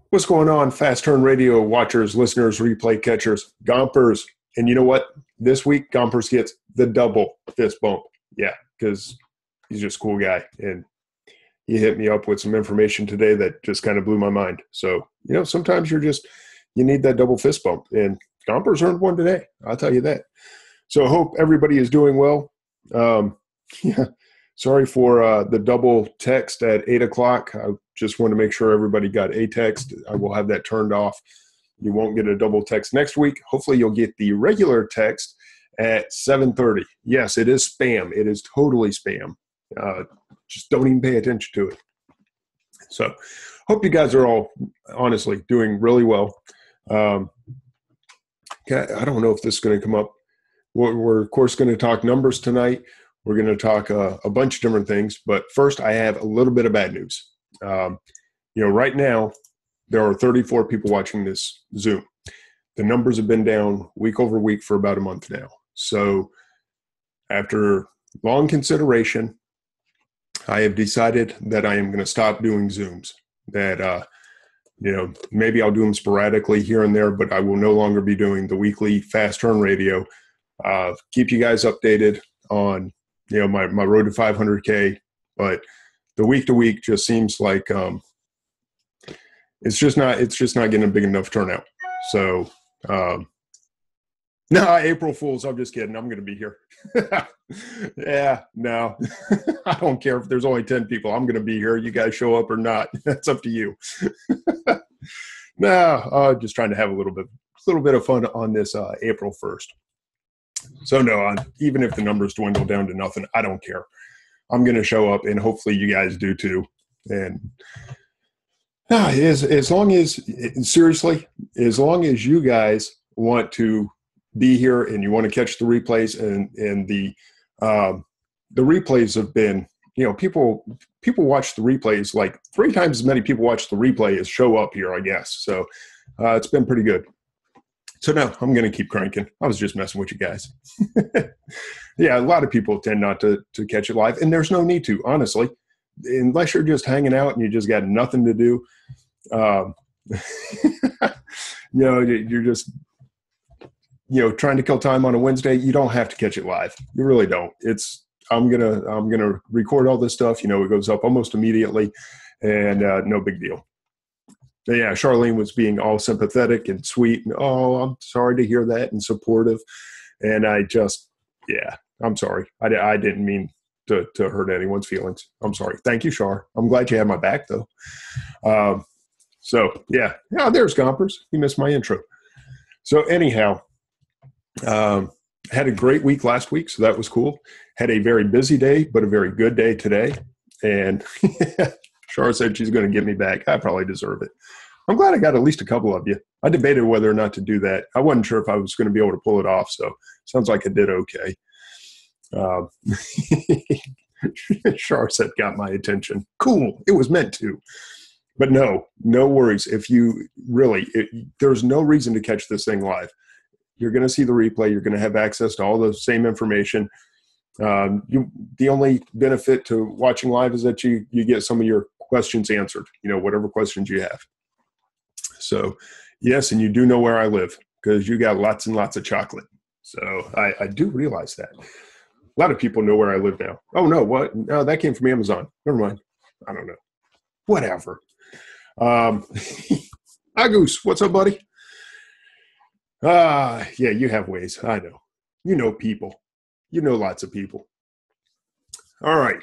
What's going on, Fast Turn Radio watchers, listeners, replay catchers, Gompers? And you know what? This week, Gompers gets the double fist bump. Yeah, because he's just a cool guy. And he hit me up with some information today that just kind of blew my mind. So, sometimes you need that double fist bump. And Gompers earned one today. I'll tell you that. So I hope everybody is doing well. Yeah. Sorry for the double text at 8 o'clock. I just want to make sure everybody got a text. I will have that turned off. You won't get a double text next week. Hopefully you'll get the regular text at 7:30. Yes, it is spam. It is totally spam. Just don't even pay attention to it. So hope you guys are all, honestly, doing really well. I don't know if this is going to come up. We're of course, going to talk numbers tonight. We're going to talk a bunch of different things, but first I have a little bit of bad news. Right now there are 34 people watching this Zoom. The numbers have been down week over week for about a month now. So after long consideration, I have decided that I am going to stop doing Zooms. That, maybe I'll do them sporadically here and there, but I will no longer be doing the weekly Fast Turn Radio. Keep you guys updated on my road to 500K, but the week to week just seems like it's just not getting a big enough turnout. So no, April Fools, I'm just kidding. I'm going to be here. Yeah, no, I don't care if there's only 10 people. I'm going to be here. You guys show up or not. That's up to you. No, just trying to have a little bit of fun on this April 1st. So no, even if the numbers dwindle down to nothing, I don't care. I'm going to show up, and hopefully you guys do too. And as long as you guys want to be here and you want to catch the replays, and the replays have been, people watch the replays like 3 times as many people watch the replay as show up here, I guess. So it's been pretty good. So no, I'm going to keep cranking. I was just messing with you guys. Yeah, a lot of people tend not to catch it live, and there's no need to, honestly, unless you're just hanging out and you just got nothing to do. You're just, trying to kill time on a Wednesday. You don't have to catch it live. You really don't. I'm gonna record all this stuff. It goes up almost immediately, and no big deal. Yeah, Charlene was being all sympathetic and sweet. And, oh, I'm sorry to hear that, and supportive. And I'm sorry. I didn't mean to hurt anyone's feelings. I'm sorry. Thank you, Char. I'm glad you had my back, though. There's Gompers. You missed my intro. So anyhow, had a great week last week, so that was cool. Had a very busy day, but a very good day today. And Char said she's going to get me back. I probably deserve it. I'm glad I got at least a couple of you. I debated whether or not to do that. I wasn't sure if I was going to be able to pull it off, so sounds like I did okay. Char said got my attention. Cool. It was meant to. But no worries. If you there's no reason to catch this thing live. You're going to see the replay. You're going to have access to all the same information. The only benefit to watching live is that you get some of your questions answered, whatever questions you have. So, yes, and you do know where I live because you got lots and lots of chocolate. So I do realize that. A lot of people know where I live now. Oh, no, what? No, that came from Amazon. Never mind. I don't know. Whatever. Agus, what's up, buddy? Yeah, you have ways. I know. You know people. You know lots of people. All right.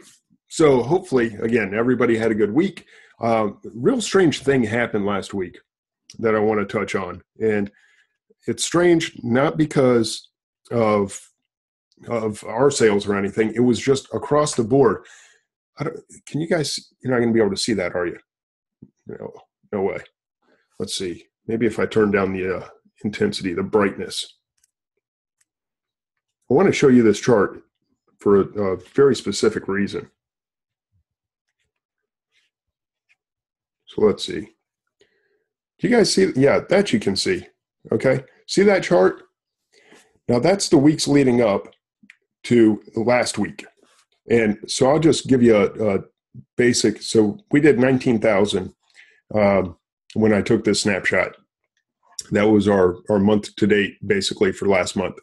So hopefully, again, everybody had a good week. Real strange thing happened last week that I want to touch on. And it's strange not because of our sales or anything. It was just across the board. Can you guys, you're not going to be able to see that, are you? No way. Let's see. Maybe if I turn down the intensity, the brightness. I want to show you this chart for a very specific reason. So let's see. Do you guys see? Yeah, that you can see. Okay. See that chart? Now that's the weeks leading up to last week. And so I'll just give you a basic. So we did 19,000 when I took this snapshot. That was our month to date, basically, for last month.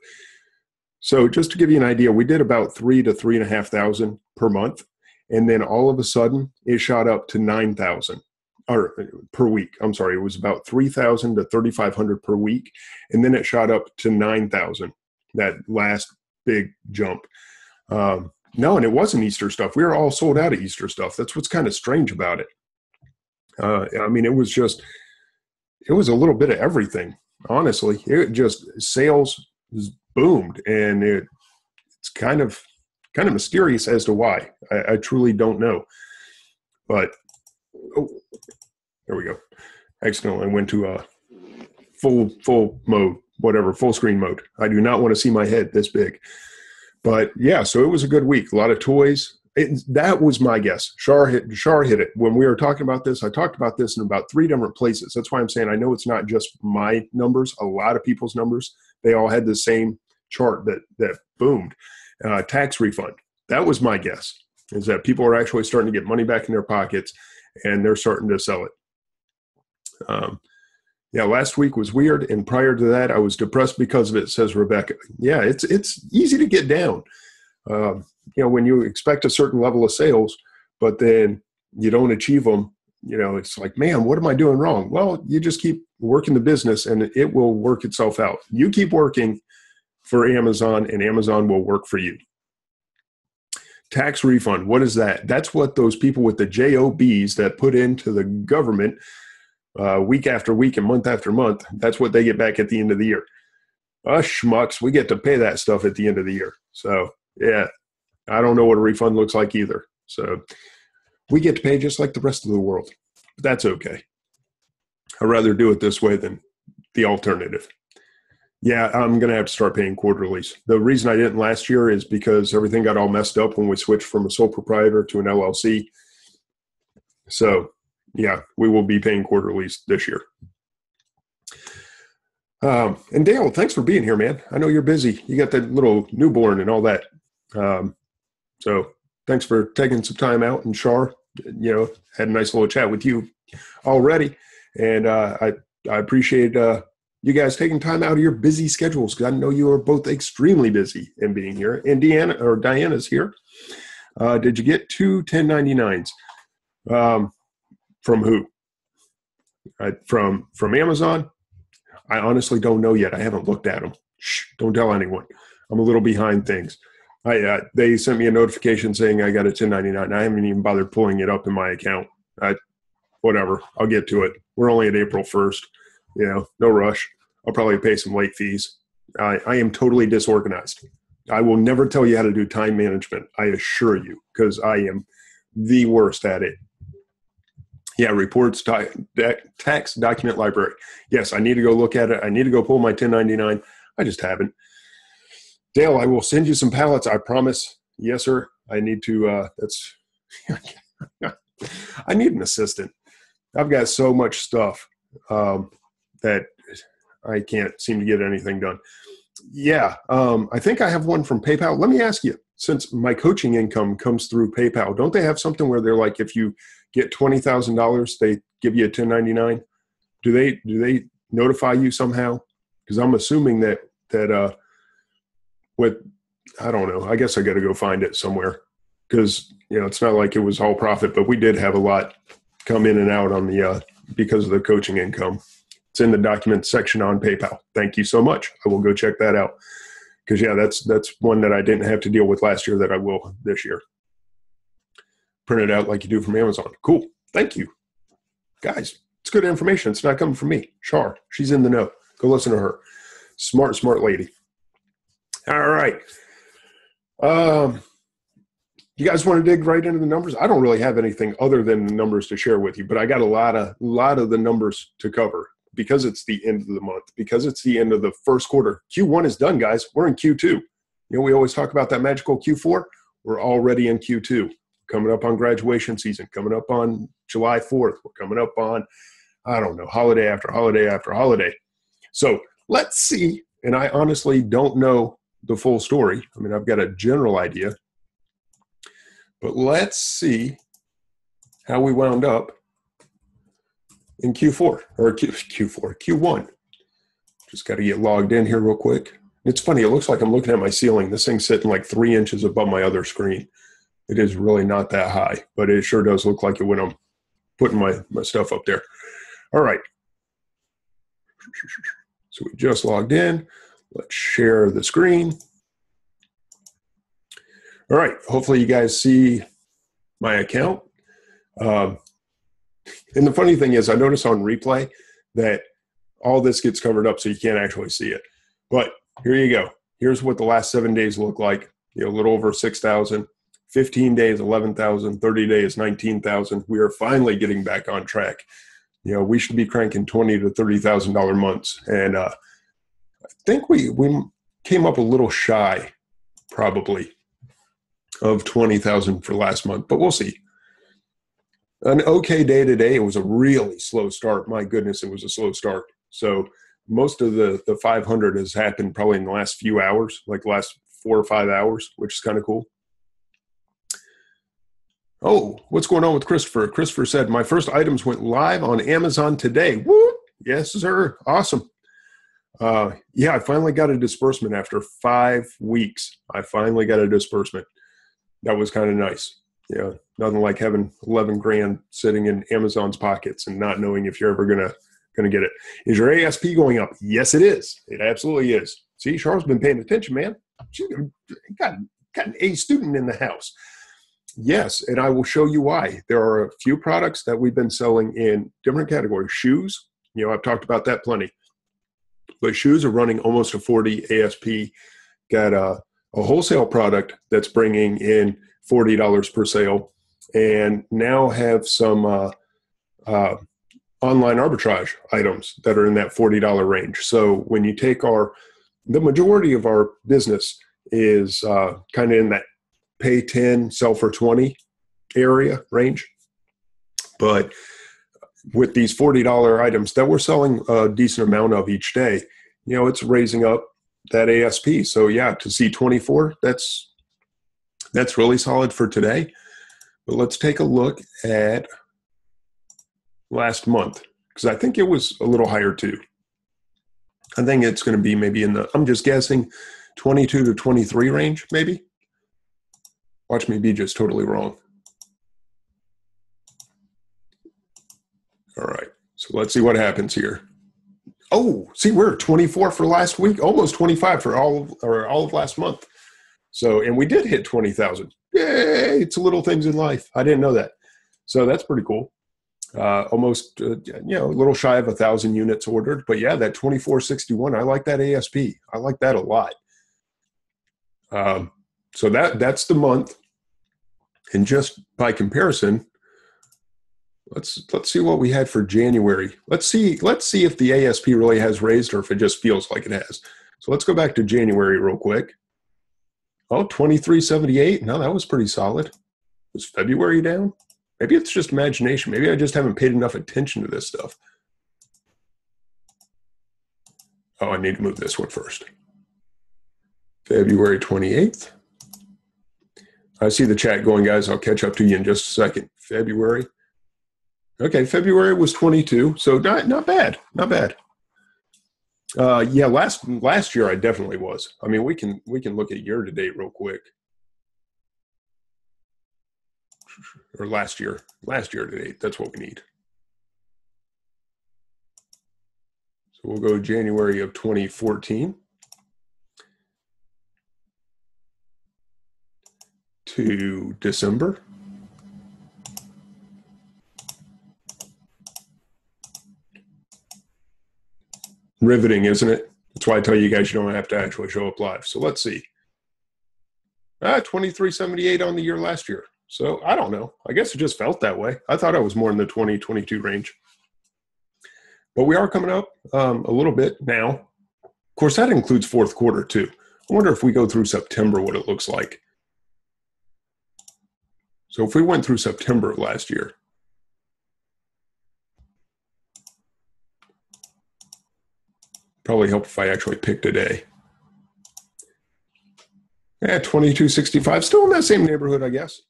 So just to give you an idea, we did about 3,000 to 3,500 per month. And then all of a sudden, it shot up to 9,000 or per week. I'm sorry, it was about 3,000 to 3,500 per week. And then it shot up to 9,000, that last big jump. No, and it wasn't Easter stuff. We were all sold out of Easter stuff. That's what's kind of strange about it. I mean, it was a little bit of everything, honestly. It just, sales boomed, and it's kind of mysterious as to why. I truly don't know. But, there we go. Accidentally went to full mode, whatever, full screen mode. I do not want to see my head this big. But yeah, so it was a good week. A lot of toys. That was my guess. Shar hit it. When we were talking about this, I talked about this in about 3 different places. That's why I'm saying I know it's not just my numbers. A lot of people's numbers, they all had the same chart that boomed. Tax refund. That was my guess, is that people are actually starting to get money back in their pockets, and they're starting to sell it. Yeah, last week was weird, and prior to that, I was depressed because of it, says Rebecca. Yeah, it's easy to get down. When you expect a certain level of sales, but then you don't achieve them, it's like, man, what am I doing wrong? Well, you just keep working the business, and it will work itself out. You keep working for Amazon, and Amazon will work for you. Tax refund, what is that? That's what those people with the JOBs that put into the government week after week and month after month, that's what they get back at the end of the year. Us schmucks, we get to pay that stuff at the end of the year. So, yeah, I don't know what a refund looks like either. So we get to pay just like the rest of the world. But that's okay. I'd rather do it this way than the alternative. Yeah, I'm going to have to start paying quarterlies. The reason I didn't last year is because everything got all messed up when we switched from a sole proprietor to an LLC. So, yeah, we will be paying quarterlies this year. And Dale, thanks for being here, man. I know you're busy. You got that little newborn and all that. So thanks for taking some time out. And Shar, had a nice little chat with you already. And I appreciate you guys taking time out of your busy schedules, because I know you are both extremely busy in being here. And Diana's here. Did you get 2 1099s? From who? From Amazon? I honestly don't know yet. I haven't looked at them. Shh, don't tell anyone. I'm a little behind things. They sent me a notification saying I got a 1099. I haven't even bothered pulling it up in my account. Whatever. I'll get to it. We're only at April 1st. No rush. I'll probably pay some late fees. I am totally disorganized. I will never tell you how to do time management, I assure you, because I am the worst at it. Yeah, reports, tax document library. Yes, I need to go look at it. I need to go pull my 1099. I just haven't. Dale, I will send you some pallets, I promise. Yes, sir. I need to, I need an assistant. I've got so much stuff that I can't seem to get anything done. Yeah, I think I have one from PayPal. Let me ask you, since my coaching income comes through PayPal, don't they have something where they're like, if you get $20,000, they give you a 1099? Do they notify you somehow? Because I'm assuming that with, I don't know, I guess I got to go find it somewhere, because it's not like it was all profit, but we did have a lot come in and out on the because of the coaching income. It's in the document section on PayPal. Thank you so much. I will go check that out. Because, yeah, that's one that I didn't have to deal with last year that I will this year. Print it out like you do from Amazon. Cool. Thank you. Guys, it's good information. It's not coming from me. Char, she's in the know. Go listen to her. Smart lady. All right. You guys want to dig right into the numbers? I don't really have anything other than the numbers to share with you, but I got a lot of the numbers to cover. Because it's the end of the month, because it's the end of the first quarter. Q1 is done, guys. We're in Q2. We always talk about that magical Q4. We're already in Q2. Coming up on graduation season, coming up on July 4th. We're coming up on, I don't know, holiday after holiday after holiday. So let's see, and I honestly don't know the full story. I mean, I've got a general idea, but let's see how we wound up in Q4 or Q1. Just got to get logged in here real quick. It's funny. It looks like I'm looking at my ceiling. This thing's sitting like 3 inches above my other screen. It is really not that high, but it sure does look like it when I'm putting my stuff up there. All right. So we just logged in. Let's share the screen. All right. Hopefully you guys see my account. And the funny thing is I noticed on replay that all this gets covered up so you can't actually see it. But here you go. Here's what the last 7 days look like. You know, a little over 6,000. 15 days, 11,000, 30 days, 19,000. We are finally getting back on track. You know, we should be cranking $20,000 to $30,000 months. And I think we came up a little shy, probably, of 20,000 for last month, but we'll see. An okay day today. It was a really slow start. My goodness, it was a slow start. So most of the 500 has happened probably in the last few hours, like the last 4 or 5 hours, which is kind of cool. Oh, what's going on with Christopher? Christopher said, my first items went live on Amazon today. Woo! Yes, sir. Awesome. Yeah, I finally got a disbursement after 5 weeks. I finally got a disbursement. That was kind of nice. Yeah, nothing like having 11 grand sitting in Amazon's pockets and not knowing if you're ever gonna get it. Is your ASP going up? Yes, it is. It absolutely is. See, Charles been paying attention, man. She got an A student in the house. Yes, and I will show you why. There are a few products that we've been selling in different categories. Shoes, you know, I've talked about that plenty. But shoes are running almost a 40 ASP. Got a wholesale product that's bringing in $40 per sale, and now have some online arbitrage items that are in that $40 range. So when you take the majority of our business is kind of in that pay 10, sell for 20 area range. But with these $40 items that we're selling a decent amount of each day, you know, it's raising up that ASP. So yeah, to see 24, that's really solid for today. But let's take a look at last month, because I think it was a little higher too. I think it's going to be maybe in the, I'm just guessing, 22 to 23 range, maybe. Watch me be just totally wrong. All right, so let's see what happens here. Oh, see, we're 24 for last week, almost 25 for all of last month. So, and we did hit 20,000. Yay! It's little things in life. I didn't know that. So that's pretty cool. Almost, you know, a little shy of 1,000 units ordered. But yeah, that 2461, I like that ASP. I like that a lot. So that's the month. And just by comparison, let's see what we had for January. Let's see if the ASP really has raised or if it just feels like it has. So let's go back to January real quick. Oh, 2378. No, that was pretty solid. Was February down? Maybe it's just imagination. Maybe I just haven't paid enough attention to this stuff. Oh, I need to move this one first. February 28th. I see the chat going, guys. I'll catch up to you in just a second. February. Okay, February was 22, so not bad, not bad. Yeah, last year I definitely was. I mean, we can look at year to date real quick, or last year to date. That's what we need. So we'll go January of 2014 to December. Riveting, isn't it? That's why I tell you guys you don't have to actually show up live. So let's see. 2378 on the year last year. So I don't know. I guess it just felt that way. I thought I was more in the 2022 range. But we are coming up a little bit now. Of course, that includes fourth quarter too. I wonder if we go through September, what it looks like. So if we went through September of last year, probably help if I actually picked a day. Yeah, 2265, still in that same neighborhood, I guess.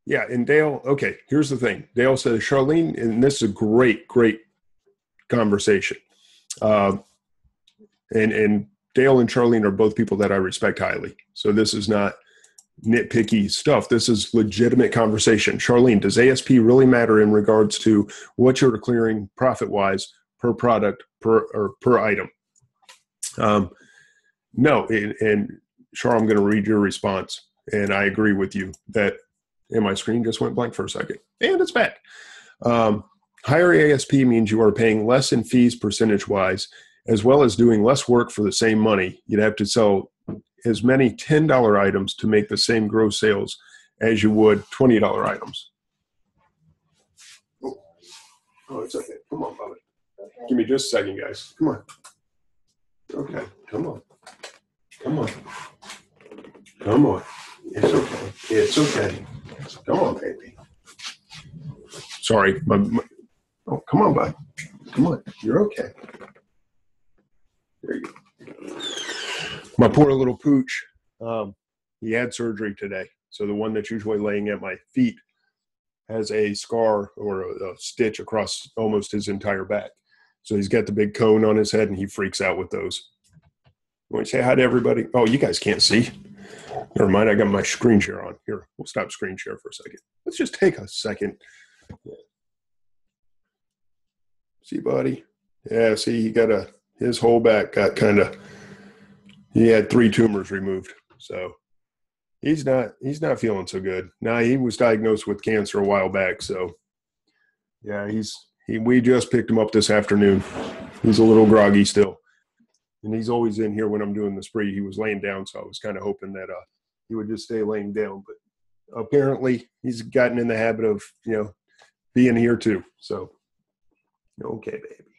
Yeah, and Dale, okay, here's the thing. Dale says, Charlene, and this is a great, great conversation. Uh, and Dale and Charlene are both people that I respect highly. So this is not nitpicky stuff. This is legitimate conversation. Charlene, does ASP really matter in regards to what you're clearing profit-wise per product, per item? No, and Char, I'm going to read your response, and I agree with you that, and my screen just went blank for a second, and it's back. Higher ASP means you are paying less in fees percentage-wise, as well as doing less work for the same money. You'd have to sell as many $10 items to make the same gross sales as you would $20 items. Oh, it's okay. Come on, Bobby. Give me just a second, guys. Come on. Okay, come on. Come on. Come on. It's okay. It's okay. Come on, baby. Sorry. Oh, come on, bud. Come on. You're okay. There you go. My poor little pooch, he had surgery today. So the one that's usually laying at my feet has a scar or a stitch across almost his entire back. So he's got the big cone on his head, and he freaks out with those. You want to say hi to everybody? Oh, you guys can't see. Never mind, I got my screen share on. Here, we'll stop screen share for a second. Let's just take a second. See, buddy? Yeah, see, he got his whole back got he had 3 tumors removed. So he's not feeling so good. Now, he was diagnosed with cancer a while back. So yeah, we just picked him up this afternoon. He's a little groggy still. And he's always in here when I'm doing the spree. He was laying down, so I was kind of hoping that he would just stay laying down. But apparently he's gotten in the habit of, being here too. So, okay, baby.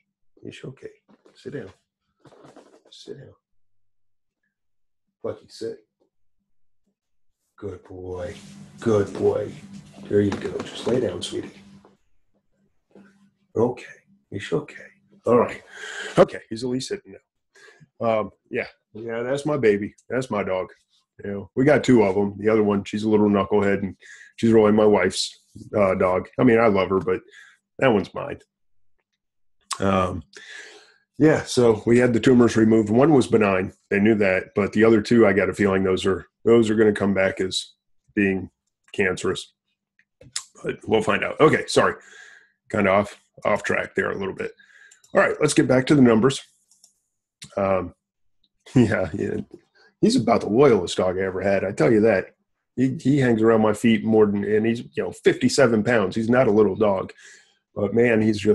It's okay. Sit down. Sit down. Lucky, sit. Good boy. Good boy. There you go. Just lay down, sweetie. Okay. It's okay. All right. Okay. He's at least sitting now. Yeah, that's my baby. That's my dog. We got 2 of them. The other one, she's a little knucklehead, and she's really my wife's dog. I mean, I love her, but that one's mine. Yeah, so we had the tumors removed. One was benign. They knew that, but the other 2, I got a feeling those are going to come back as being cancerous. But we'll find out. Okay, sorry. Kind of off track there a little bit. All right, let's get back to the numbers. Yeah, he's about the loyalest dog I ever had. I tell you that. He hangs around my feet more than, and he's 57 pounds. He's not a little dog, but man, he's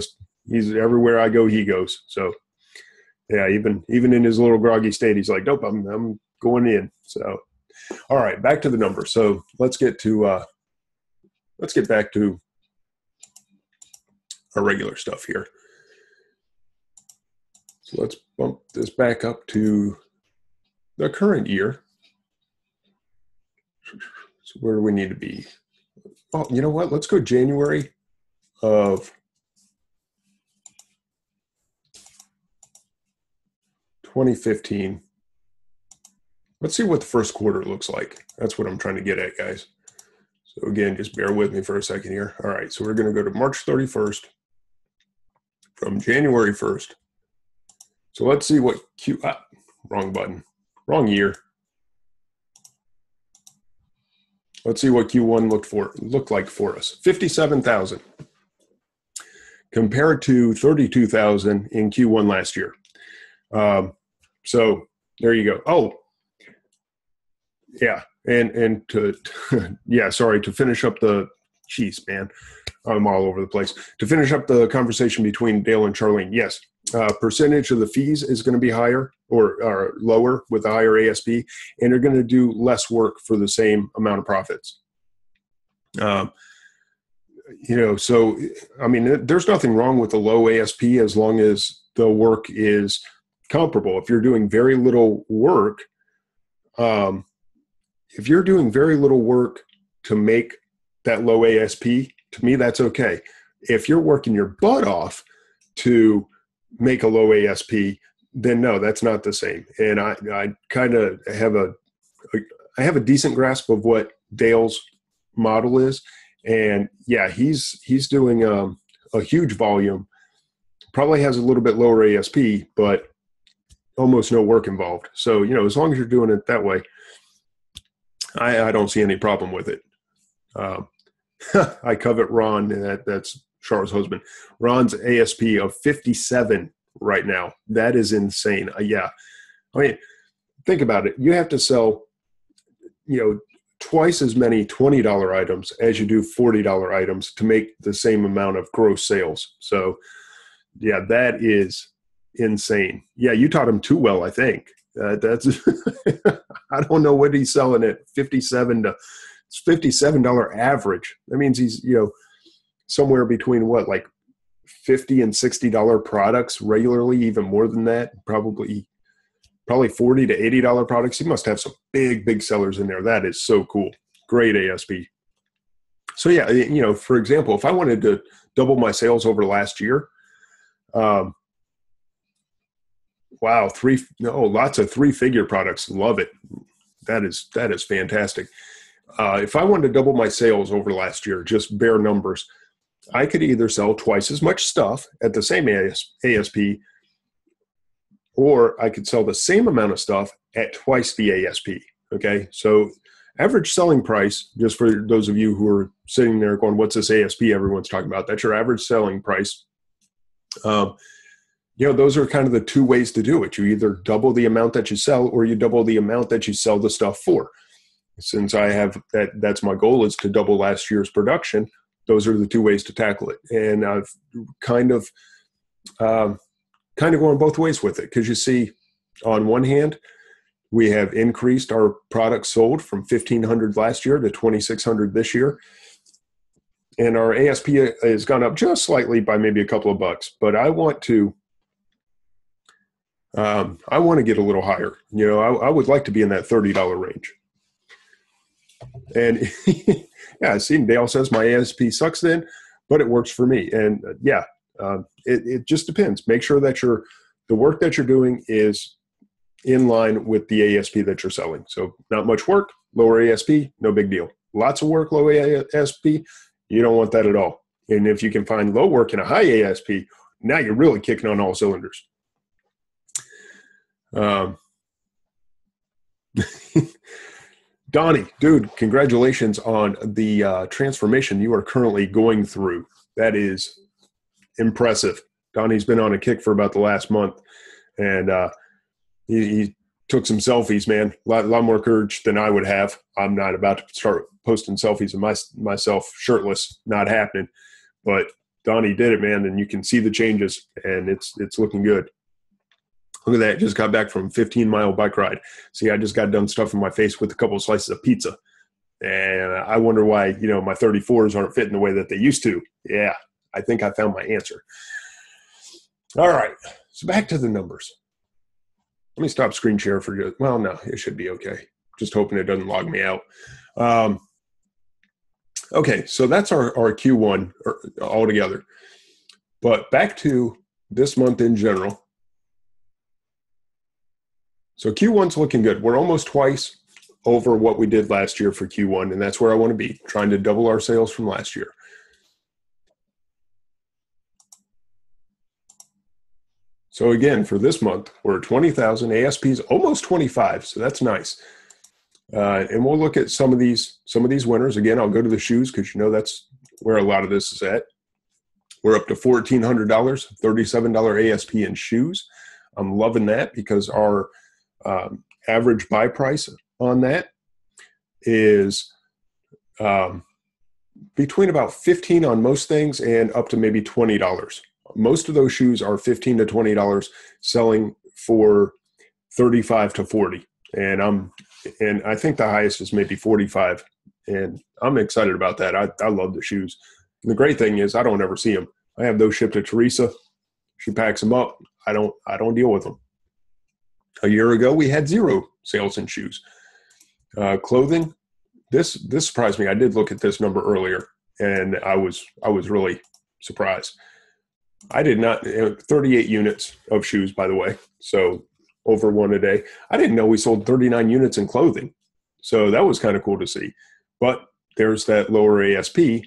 everywhere I go, he goes. So yeah, even in his little groggy state, he's like, nope, I'm going in. So all right, back to the numbers. So let's get back to our regular stuff here. So let's bump this back up to the current year. So where do we need to be? Oh, you know what? Let's go January of 2015. Let's see what the first quarter looks like. That's what I'm trying to get at, guys. So again, just bear with me for a second here. All right, so we're going to go to March 31st from January 1st. So let's see what wrong button, wrong year. Let's see what Q1 looked like for us. 57,000 compared to 32,000 in Q1 last year. So there you go. Oh, yeah. And to, to finish up I'm all over the place. To finish up the conversation between Dale and Charlene, yes, percentage of the fees is going to be higher or lower with a higher ASP, and they're going to do less work for the same amount of profits. So, I mean, there's nothing wrong with a low ASP as long as the work is comparable. If you're doing very little work, to make that low ASP, to me, that's okay. If you're working your butt off to make a low ASP, then no, that's not the same. And I kind of have a decent grasp of what Dale's model is. And yeah, he's doing a huge volume, probably has a little bit lower ASP, but almost no work involved. So, as long as you're doing it that way, I don't see any problem with it. I covet Ron, that's Char's husband. Ron's ASP of 57 right now. That is insane. Yeah. I mean, think about it. You have to sell, twice as many $20 items as you do $40 items to make the same amount of gross sales. So yeah, that is insane. Yeah. You taught him too well, I think. That's, I don't know what he's selling at it's $57 average. That means he's, somewhere between like $50 and $60 products regularly, even more than that, probably $40 to $80 products. He must have some big sellers in there. That is so cool. Great ASP. So yeah, for example, if I wanted to double my sales over last year, wow, lots of 3-figure products. Love it. That is fantastic. If I wanted to double my sales over last year, just bare numbers, I could either sell twice as much stuff at the same ASP, or I could sell the same amount of stuff at twice the ASP. Okay. So average selling price, just for those of you who are sitting there going, what's this ASP everyone's talking about? That's your average selling price. Those are kind of the two ways to do it. You either double the amount that you sell, or you double the amount that you sell the stuff for. Since I have that's my goal, is to double last year's production. Those are the two ways to tackle it. And I've kind of going both ways with it. Because you see, on one hand, we have increased our products sold from 1,500 last year to 2,600 this year. And our ASP has gone up just slightly by maybe a couple of bucks. But I want to get a little higher. I would like to be in that $30 range. And yeah, see, Dale says my ASP sucks then, but it works for me. And it just depends. Make sure that the work that you're doing is in line with the ASP that you're selling. So not much work, lower ASP, no big deal. Lots of work, low ASP, you don't want that at all. And if you can find low work and a high ASP, now you're really kicking on all cylinders. Donnie, dude, congratulations on the transformation you are currently going through. That is impressive. Donnie's been on a kick for about the last month, and he took some selfies, man. A lot more courage than I would have. I'm not about to start posting selfies of myself shirtless. Not happening. But Donnie did it, man, and you can see the changes, and it's looking good. Look at that. Just got back from a 15-mile bike ride. See, I just got done stuffing my face with a couple of slices of pizza. And I wonder why, my 34s aren't fitting the way that they used to. Yeah, I think I found my answer. All right. So back to the numbers. Let me stop screen share for just, well, no, it should be okay. Just hoping it doesn't log me out. Okay, so that's our Q1 altogether. But back to this month in general. So Q1's looking good. We're almost twice over what we did last year for Q1, and that's where I want to be, trying to double our sales from last year. So again, for this month, we're at 20,000. ASP's almost 25, so that's nice. And we'll look at some of these winners. Again, I'll go to the shoes because that's where a lot of this is at. We're up to $1,400, $37 ASP in shoes. I'm loving that because our average buy price on that is between about $15 on most things and up to maybe $20. Most of those shoes are $15 to $20, selling for $35 to $40. And I think the highest is maybe $45. And I'm excited about that. I love the shoes. And the great thing is I don't ever see them. I have those shipped to Teresa. She packs them up. I don't deal with them. A year ago, we had 0 sales in shoes. Clothing, this surprised me. I did look at this number earlier, and I was really surprised. I did not, 38 units of shoes, by the way, so over one a day. I didn't know we sold 39 units in clothing, so that was kind of cool to see. But there's that lower ASP. In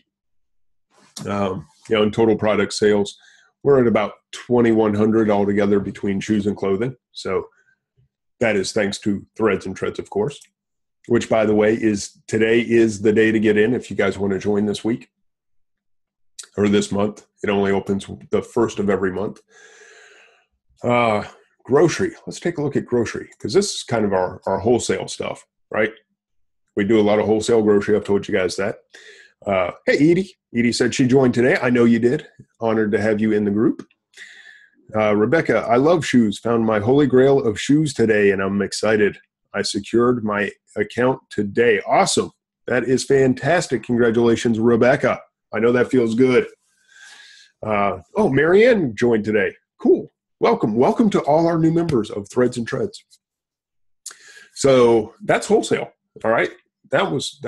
total product sales, we're at about $2,100 altogether between shoes and clothing. So that is thanks to Threads and Treads, of course, which, by the way, today is the day to get in if you guys want to join this week or this month. It only opens the first of every month. Grocery. Let's take a look at grocery, because this is kind of our wholesale stuff, right? We do a lot of wholesale grocery. I've told you guys that. Hey, Edie. Edie said she joined today. I know you did. Honored to have you in the group. Rebecca, I love shoes. Found my holy grail of shoes today, and I'm excited. I secured my account today. Awesome. That is fantastic. Congratulations, Rebecca. I know that feels good. Marianne joined today. Cool. Welcome. Welcome to all our new members of Threads and Treads. So that's wholesale. All right. That's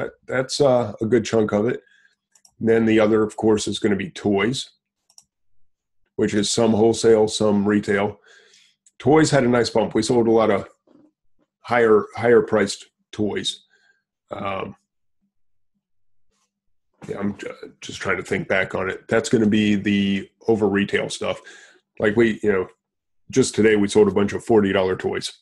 a good chunk of it. And then the other, of course, is going to be toys, which is some wholesale, some retail. Toys had a nice bump. We sold a lot of higher priced toys. I'm just trying to think back on it. That's going to be the over retail stuff. Like just today we sold a bunch of $40 toys.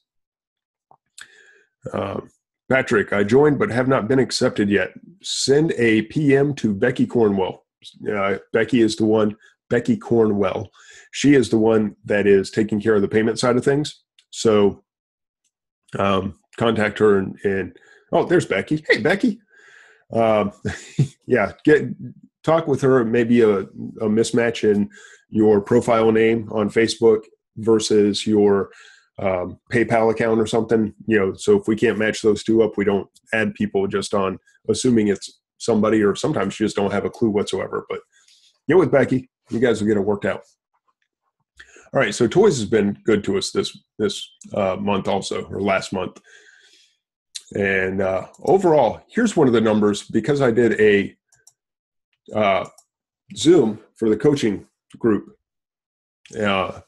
Patrick, I joined but have not been accepted yet. Send a PM to Becky Cornwell. Becky Cornwell. She is the one that is taking care of the payment side of things. So contact her and there's Becky. Hey, Becky. Talk with her. Maybe a mismatch in your profile name on Facebook versus your PayPal account or something, so if we can't match those two up, we don't add people just on assuming it's somebody, or sometimes you just don't have a clue whatsoever. But get with Becky, you guys will get it worked out. All right, so toys has been good to us this month also, or last month. And overall, here's one of the numbers, because I did a Zoom for the coaching group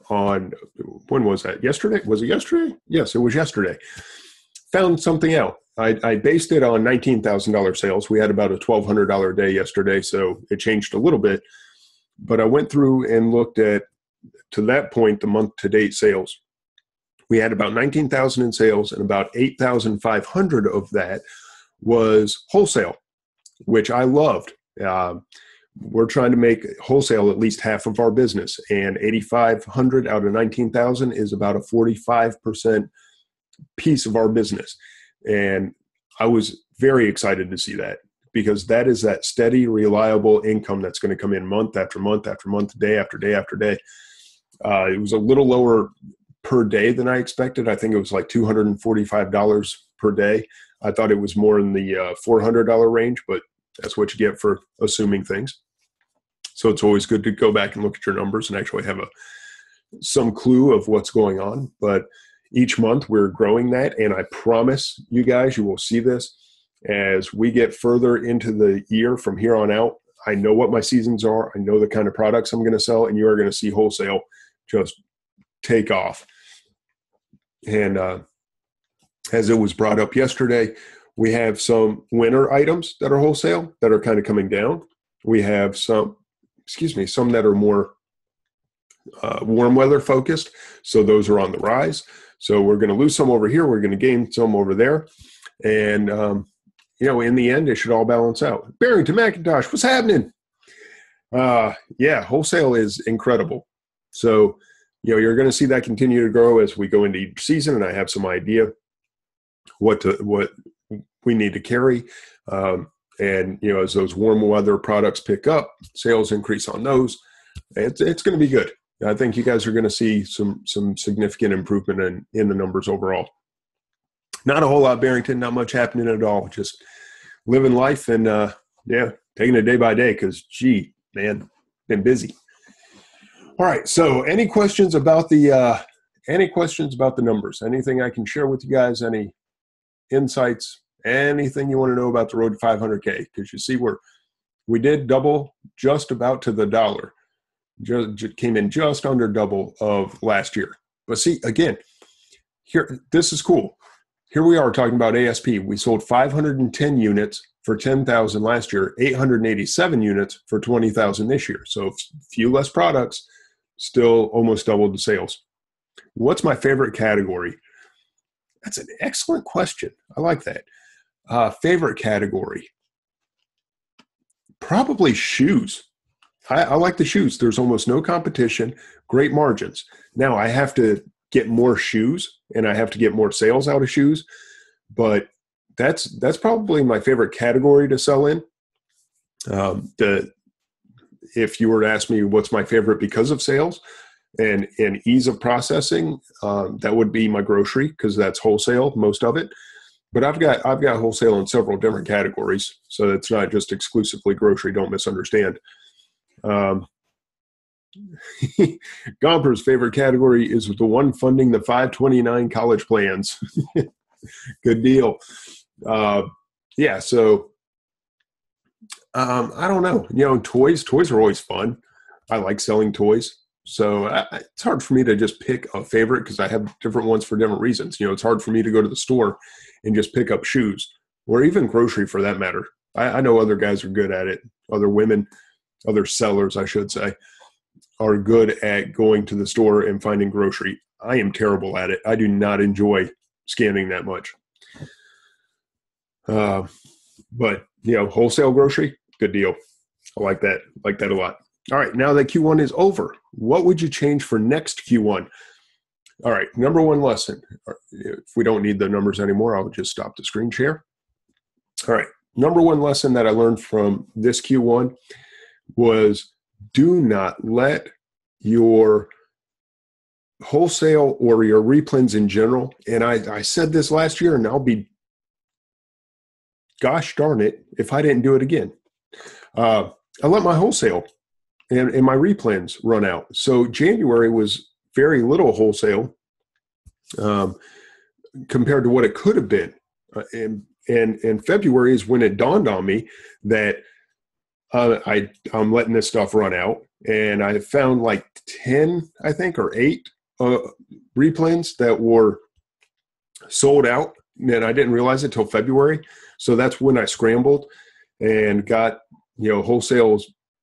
on, when was that? Yesterday? Was it yesterday? Yes, it was yesterday. Found something out. I based it on $19,000 sales. We had about a $1,200 day yesterday, so it changed a little bit. But I went through and looked at, to that point, the month-to-date sales. We had about $19,000 in sales, and about $8,500 of that was wholesale, which I loved. We're trying to make wholesale at least half of our business, and $8,500 out of $19,000 is about a 45% piece of our business. And I was very excited to see that, because that is that steady, reliable income that's going to come in month after month after month, day after day after day. It was a little lower per day than I expected. I think it was like $245 per day. I thought it was more in the $400 range, but that's what you get for assuming things. So it's always good to go back and look at your numbers and actually have some clue of what's going on. But each month we're growing that, and I promise you guys, you will see this as we get further into the year from here on out. I know what my seasons are. I know the kind of products I'm going to sell, and you are going to see wholesale just take off. And as it was brought up yesterday, we have some winter items that are wholesale that are kind of coming down. We have some that are more warm weather focused. So those are on the rise. So we're going to lose some over here. We're going to gain some over there. And, in the end, it should all balance out. Barrington McIntosh, what's happening? Wholesale is incredible. So, you're going to see that continue to grow as we go into each season. And I have some idea what we need to carry. As those warm weather products pick up, sales increase on those. It's going to be good. I think you guys are going to see some significant improvement in the numbers overall. Not a whole lot, Barrington. Not much happening at all. Just living life and taking it day by day. Because, been busy. All right. So, any questions about the numbers? Anything I can share with you guys? Any insights? Anything you want to know about the road to 500K? Because you see, we did double just about to the dollar. Just came in just under double of last year. But see, again, here, this is cool. here we are talking about ASP. We sold 510 units for 10,000 last year, 887 units for 20,000 this year. So few less products, still almost doubled the sales. What's my favorite category? That's an excellent question. I like that. Favorite category? Probably shoes. I like the shoes. There's almost no competition, great margins. Now I have to get more shoes and I have to get more sales out of shoes, but that's probably my favorite category to sell in. If you were to ask me what's my favorite because of sales and ease of processing, that would be my grocery, because that's wholesale, most of it. But I've got wholesale in several different categories, so it's not just exclusively grocery. Don't misunderstand. Gomper's favorite category is the one funding the 529 college plans. Good deal. Yeah, so I don't know. Toys are always fun. I like selling toys. So it's hard for me to just pick a favorite because I have different ones for different reasons. It's hard for me to go to the store and just pick up shoes, or even grocery for that matter. I know other guys are good at it. Other women, other sellers, I should say, are good at going to the store and finding grocery. I am terrible at it. I do not enjoy scanning that much. But wholesale grocery, good deal. I like that. Like that a lot. All right. Now that Q1 is over, what would you change for next Q1? All right. Number one lesson. If we don't need the numbers anymore, I'll just stop the screen share. All right. Number one lesson that I learned from this Q1 was do not let your wholesale or your replens in general, and I said this last year, and I'll be gosh darn it if I didn't do it again. I let my wholesale and my replens run out. So January was very little wholesale compared to what it could have been. And February is when it dawned on me that I'm letting this stuff run out. And I found like 10, I think, or 8 replens that were sold out. And I didn't realize it till February. So that's when I scrambled and got, wholesale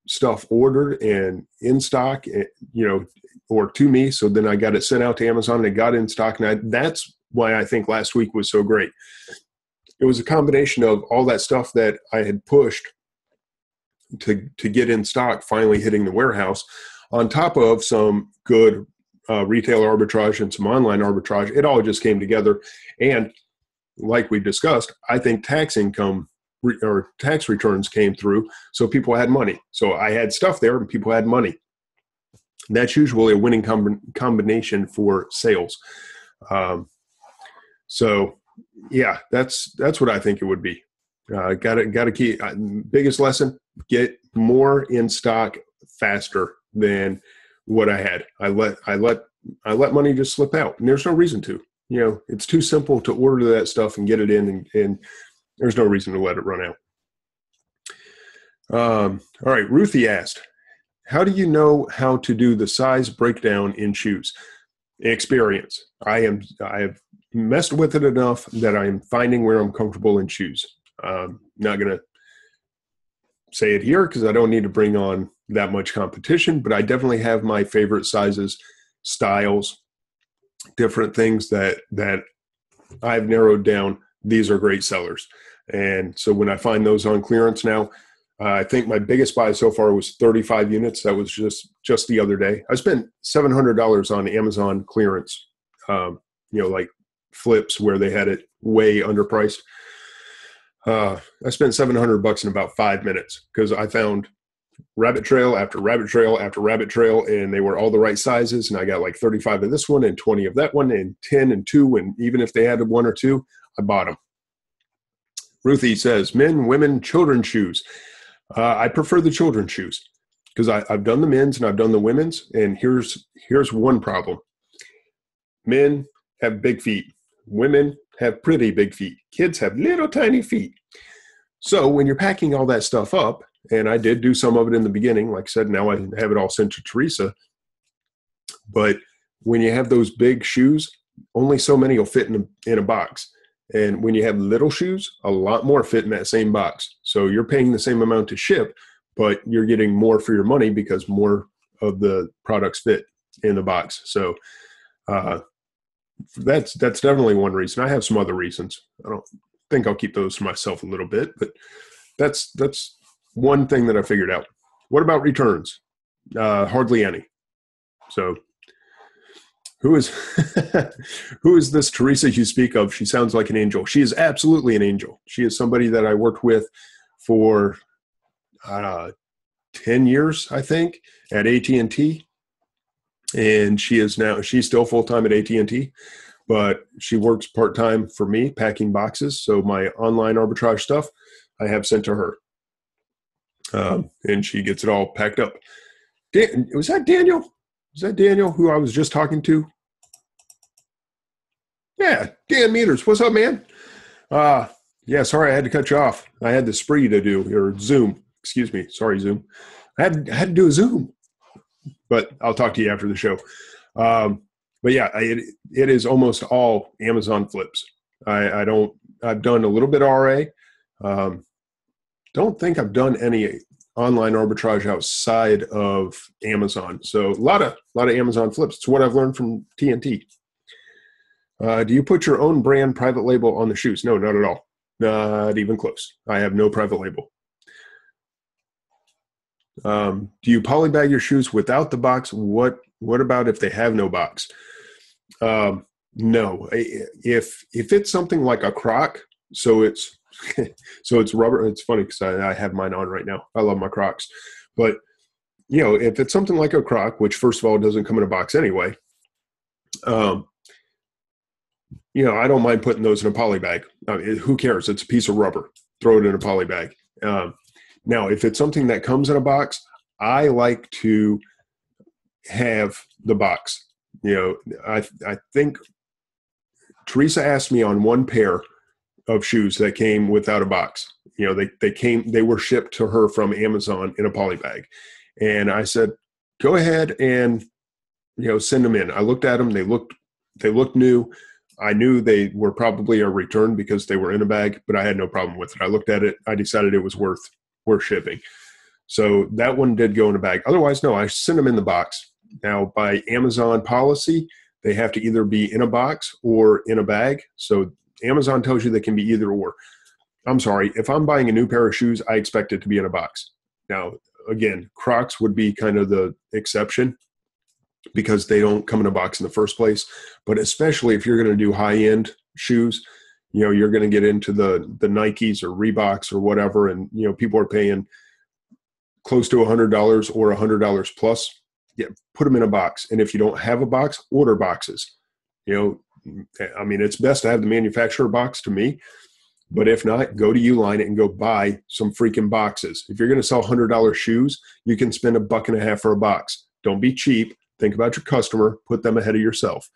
stuff ordered and in stock, or to me. So then I got it sent out to Amazon and it got in stock. And that's why I think last week was so great. It was a combination of all that stuff that I had pushed to get in stock finally hitting the warehouse, on top of some good retail arbitrage and some online arbitrage. It all just came together. And like we discussed, I think tax income or tax returns came through, so people had money. So I had stuff there and people had money. That's usually a winning combination for sales. So yeah, that's what I think it would be. Got to keep biggest lesson: get more in stock faster than what I had. I let money just slip out, and there's no reason to. It's too simple to order that stuff and get it in, and there's no reason to let it run out. All right, Ruthie asked, how do you know how to do the size breakdown in shoes? Experience. I have messed with it enough that I am finding where I'm comfortable in shoes. Not going to say it here because I don't need to bring on that much competition, but I definitely have my favorite sizes, styles, different things that I've narrowed down. These are great sellers. And so when I find those on clearance now, I think my biggest buy so far was 35 units. That was just the other day. I spent $700 on Amazon clearance, like flips where they had it way underpriced. I spent $700 in about 5 minutes because I found rabbit trail after rabbit trail after rabbit trail, and they were all the right sizes. And I got like 35 of this one and 20 of that one and 10 and 2. And even if they had 1 or 2, I bought them. Ruthie says, men, women, children's shoes. I prefer the children's shoes because I've done the men's and I've done the women's. And here's one problem. Men have big feet. Women have pretty big feet. Kids have little tiny feet. So when you're packing all that stuff up, and I did do some of it in the beginning, like I said, now I have it all sent to Teresa. But when you have those big shoes, only so many will fit in a box. And when you have little shoes, a lot more fit in that same box. So you're paying the same amount to ship, but you're getting more for your money because more of the products fit in the box. So that's definitely one reason. I have some other reasons. I don't think I'll keep those to myself a little bit, but that's one thing that I figured out. What about returns? Hardly any. So who is who is this Teresa you speak of? She sounds like an angel. She is absolutely an angel. She is somebody that I worked with for 10 years, I think, at AT&T. And she's still full-time at AT&T, but she works part-time for me packing boxes. So my online arbitrage stuff I have sent to her. And she gets it all packed up. Was that Daniel? Is that Daniel who I was just talking to? Yeah, Dan Meters. What's up, man? Yeah, sorry I had to cut you off. I had the spree to do, or Zoom. Excuse me. Sorry, Zoom. I had to do a Zoom. But I'll talk to you after the show. But yeah, it is almost all Amazon flips. I've done a little bit of RA. Don't think I've done any online arbitrage outside of Amazon. So a lot of Amazon flips. It's what I've learned from TNT. Do you put your own brand private label on the shoes? No, not at all. Not even close. I have no private label. Do you polybag your shoes without the box? What about if they have no box? No. If it's something like a Croc, so it's rubber. It's funny because I have mine on right now. I love my Crocs, but if it's something like a Croc, which first of all doesn't come in a box anyway, I don't mind putting those in a poly bag. Who cares? It's a piece of rubber. Throw it in a poly bag. Now, if it's something that comes in a box, I like to have the box. I think Teresa asked me on one pair of shoes that came without a box. They were shipped to her from Amazon in a poly bag. And I said, go ahead and, send them in. I looked at them. They looked new. I knew they were probably a return because they were in a bag, but I had no problem with it. I looked at it. I decided it was worth shipping. So that one did go in a bag. Otherwise, no, I send them in the box. Now, by Amazon policy, they have to either be in a box or in a bag. So Amazon tells you they can be either or. I'm sorry, if I'm buying a new pair of shoes, I expect it to be in a box. Now, again, Crocs would be kind of the exception because they don't come in a box in the first place. But especially if you're going to do high-end shoes, you're going to get into the Nikes or Reeboks or whatever, and people are paying close to $100 or $100 plus. Yeah, put them in a box. And if you don't have a box, order boxes. It's best to have the manufacturer box to me, but if not, go to Uline and go buy some freaking boxes. If you're going to sell $100 shoes, you can spend $1.50 for a box. Don't be cheap. Think about your customer. Put them ahead of yourself.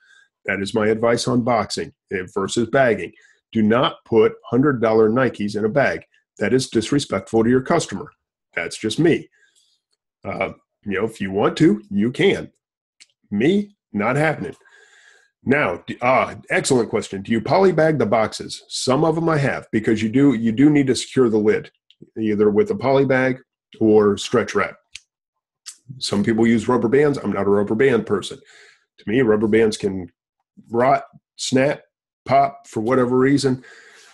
That is my advice on boxing versus bagging. Do not put $100 Nikes in a bag. That is disrespectful to your customer. That's just me. If you want to, you can. Me, not happening. Now, excellent question. Do you polybag the boxes? Some of them I have because you do need to secure the lid, either with a polybag or stretch wrap. Some people use rubber bands. I'm not a rubber band person. To me, rubber bands can rot, snap, pop for whatever reason,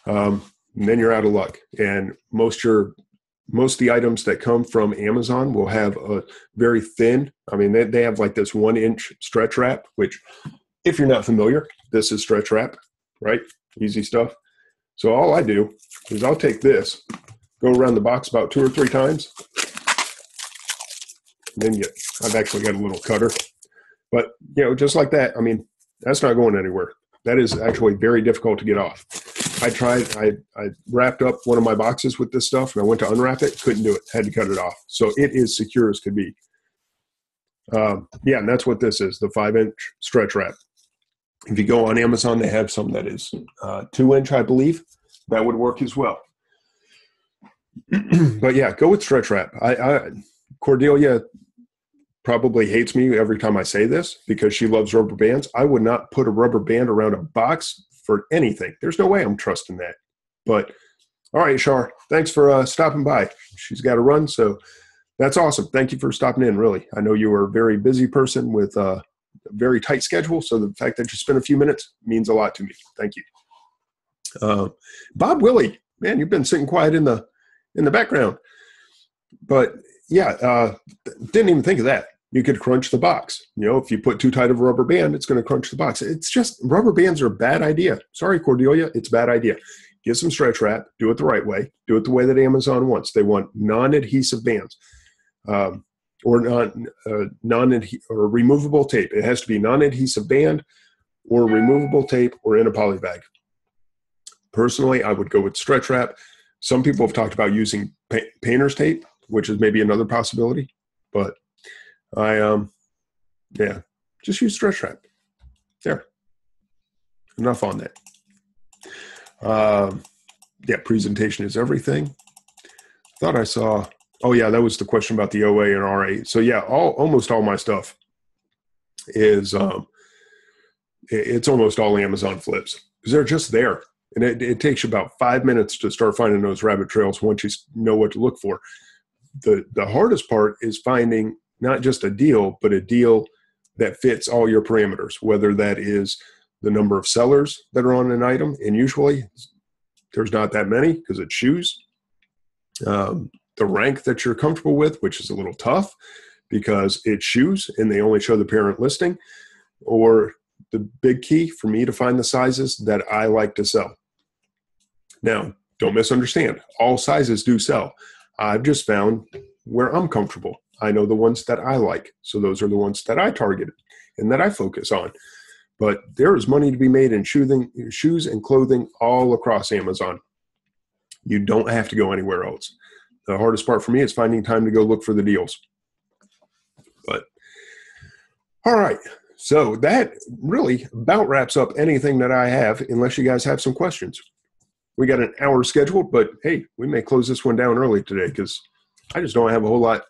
and then you're out of luck. And most of the items that come from Amazon will have a very thin, they have like this 1-inch stretch wrap, which if you're not familiar, this is stretch wrap, right? Easy stuff. So all I do is I'll take this, go around the box about 2 or 3 times, and then I've actually got a little cutter. But, just like that, that's not going anywhere. That is actually very difficult to get off. I wrapped up one of my boxes with this stuff, and I went to unwrap it, couldn't do it, had to cut it off. So it is secure as could be. And that's what this is, the 5-inch stretch wrap. If you go on Amazon, they have some that is 2-inch, I believe. That would work as well. But yeah, go with stretch wrap. Cordelia probably hates me every time I say this because she loves rubber bands. I would not put a rubber band around a box for anything. There's no way I'm trusting that. But all right, Shar, thanks for stopping by. She's got to run, so that's awesome. Thank you for stopping in, really. I know you are a very busy person with a very tight schedule, so the fact that you spent a few minutes means a lot to me. Thank you. Bob Willie, man, you've been sitting quiet in the background. But yeah, didn't even think of that. You could crunch the box. If you put too tight of a rubber band, it's going to crunch the box. It's just rubber bands are a bad idea. Sorry, Cordelia, it's a bad idea. Get some stretch wrap. Do it the right way. Do it the way that Amazon wants. They want non-adhesive bands or removable tape. It has to be non-adhesive band or removable tape or in a poly bag. Personally, I would go with stretch wrap. Some people have talked about using painter's tape, which is maybe another possibility. But just use stretch wrap. There. Enough on that. Presentation is everything. Thought I saw, that was the question about the OA and RA. So yeah, almost all my stuff is, it's almost all Amazon flips because they're just there. And it takes you about 5 minutes to start finding those rabbit trails once you know what to look for. The hardest part is finding not just a deal, but a deal that fits all your parameters, whether that is the number of sellers that are on an item, and usually there's not that many because it's shoes. The rank that you're comfortable with, which is a little tough because it's shoes and they only show the parent listing, or the big key for me to find the sizes that I like to sell. Now, don't misunderstand. All sizes do sell. I've just found where I'm comfortable. I know the ones that I like. So those are the ones that I targeted and that I focus on. But there is money to be made in shoes and clothing all across Amazon. You don't have to go anywhere else. The hardest part for me is finding time to go look for the deals. But all right. So that really about wraps up anything that I have, unless you guys have some questions. We got an hour scheduled, but hey, we may close this one down early today because I just don't have a whole lot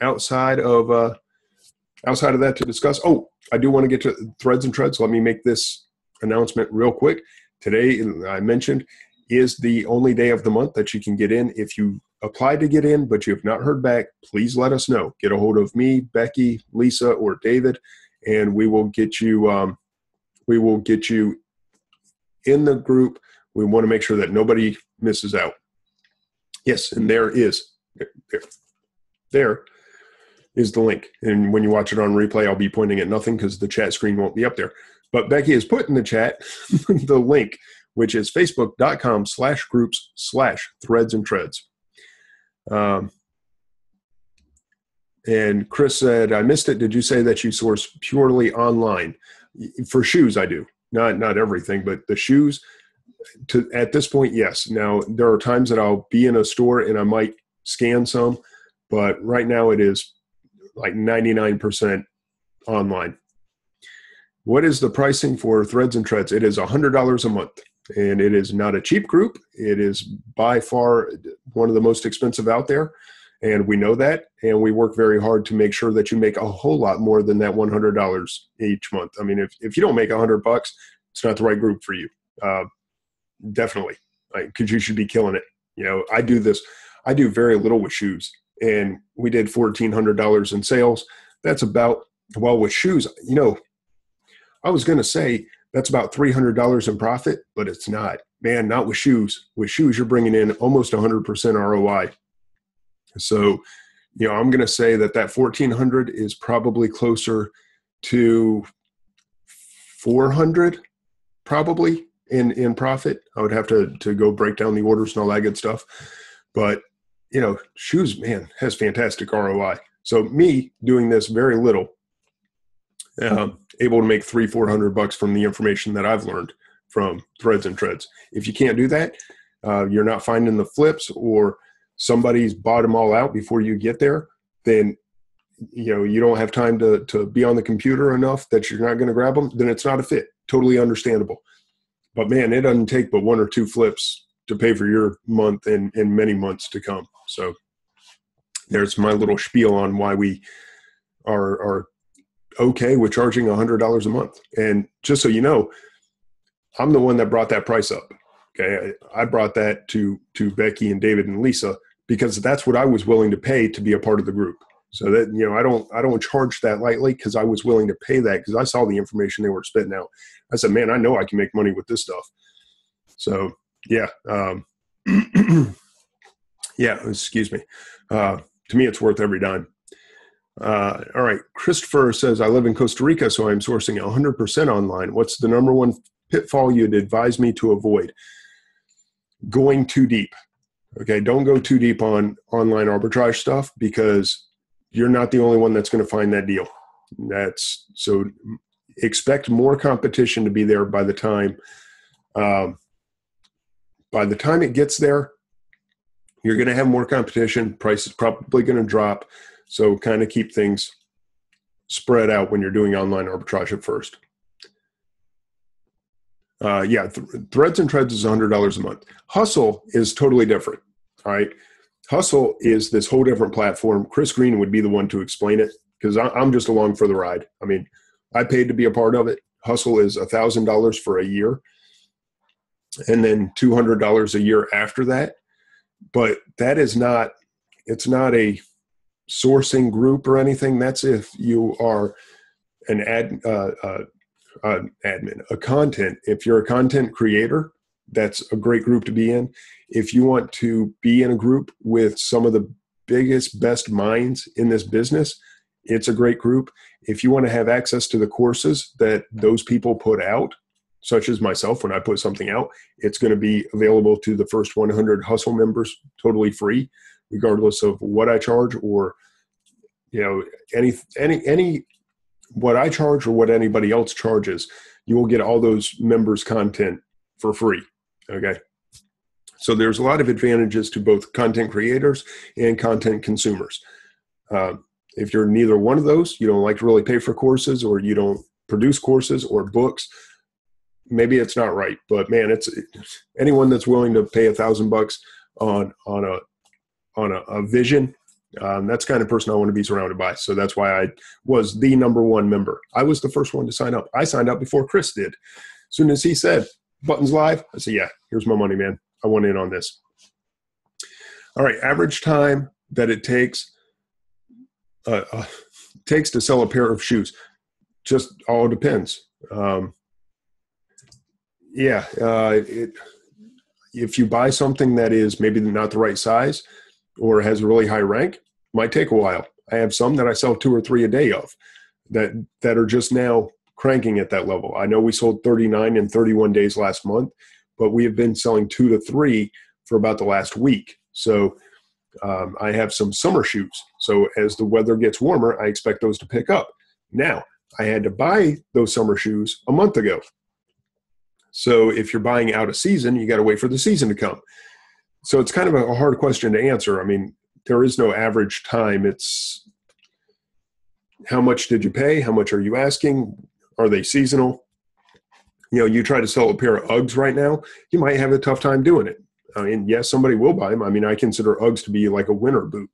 outside of that to discuss. Oh, I do want to get to threads and treads. Let me make this announcement real quick. Today, I mentioned, is the only day of the month that you can get in. If you applied to get in, but you have not heard back, please let us know. Get a hold of me, Becky, Lisa, or David, and we will get you in the group. We want to make sure that nobody misses out. Yes, and there is the link. And when you watch it on replay, I'll be pointing at nothing because the chat screen won't be up there. But Becky has put in the chat the link, which is facebook.com/groups/threads and treads. And Chris said, I missed it. Did you say that you source purely online? For shoes, I do. Not everything, but the shoes, at this point, yes. Now, there are times that I'll be in a store and I might scan some, but right now it is like 99% online. What is the pricing for threads and treads? It is $100 a month, and it is not a cheap group. It is by far one of the most expensive out there, and we know that, and we work very hard to make sure that you make a whole lot more than that $100 each month. I mean, if you don't make $100, it's not the right group for you. Definitely, because you should be killing it. I do very little with shoes, and we did $1,400 in sales. That's about, well, with shoes, I was going to say that's about $300 in profit, but it's not. Man, not with shoes. With shoes, you're bringing in almost 100% ROI. So, I'm going to say that $1,400 is probably closer to $400 probably in profit. I would have to go break down the orders and all that good stuff. But, shoes, man, has fantastic ROI. So me doing this very little, able to make $300-400 from the information that I've learned from threads and treads. If you can't do that, you're not finding the flips, or somebody's bought them all out before you get there, then you don't have time to be on the computer enough that you're not going to grab them, then it's not a fit. Totally understandable. But man, it doesn't take but one or two flips to pay for your month and many months to come. So there's my little spiel on why we are okay with charging $100 a month. And just so you know, I'm the one that brought that price up. Okay. I brought that to Becky and David and Lisa because that's what I was willing to pay to be a part of the group. So that, I don't charge that lightly because I was willing to pay that because I saw the information they were spitting out. I said, man, I know I can make money with this stuff. So yeah. Yeah, excuse me. To me, it's worth every dime. All right. Christopher says, I live in Costa Rica, so I'm sourcing 100% online. What's the number one pitfall you'd advise me to avoid? Going too deep. Okay. Don't go too deep on online arbitrage stuff because you're not the only one that's going to find that deal. So expect more competition to be there by the time it gets there. You're going to have more competition. Price is probably going to drop. So kind of keep things spread out when you're doing online arbitrage at first. Threads and Treads is $100 a month. Hustle is totally different. All right. Hustle is this whole different platform. Chris Green would be the one to explain it because I'm just along for the ride. I mean, I paid to be a part of it. Hustle is $1,000 for a year and then $200 a year after that. But that is not, it's not a sourcing group or anything. That's if you are an admin, a content. If you're a content creator, that's a great group to be in. If you want to be in a group with some of the biggest, best minds in this business, it's a great group. If you want to have access to the courses that those people put out, such as myself, when I put something out, it's going to be available to the first 100 Hustle members totally free, regardless of what I charge or, any what I charge or what anybody else charges. You will get all those members' content for free. Okay. So there's a lot of advantages to both content creators and content consumers. If you're neither one of those, you don't like to really pay for courses or you don't produce courses or books, maybe it's not right. But man, it's anyone that's willing to pay $1,000 on a vision. That's the kind of person I want to be surrounded by. So that's why I was the number one member. I was the first one to sign up. I signed up before Chris did. As soon as he said, buttons live, I said, yeah, here's my money, man. I want in on this. All right. Average time that it takes to sell a pair of shoes. Just all depends. If you buy something that is maybe not the right size or has a really high rank, might take a while. I have some that I sell 2 or 3 a day of that are just now cranking at that level. I know we sold 39 in 31 days last month, but we have been selling 2 to 3 for about the last week. So I have some summer shoes. So as the weather gets warmer, I expect those to pick up. Now, I had to buy those summer shoes a month ago. So if you're buying out of season, you got to wait for the season to come. So it's kind of a hard question to answer. I mean, there is no average time. It's how much did you pay? How much are you asking? Are they seasonal? You try to sell a pair of Uggs right now, you might have a tough time doing it. I mean, yes, somebody will buy them. I mean, I consider Uggs to be like a winter boot.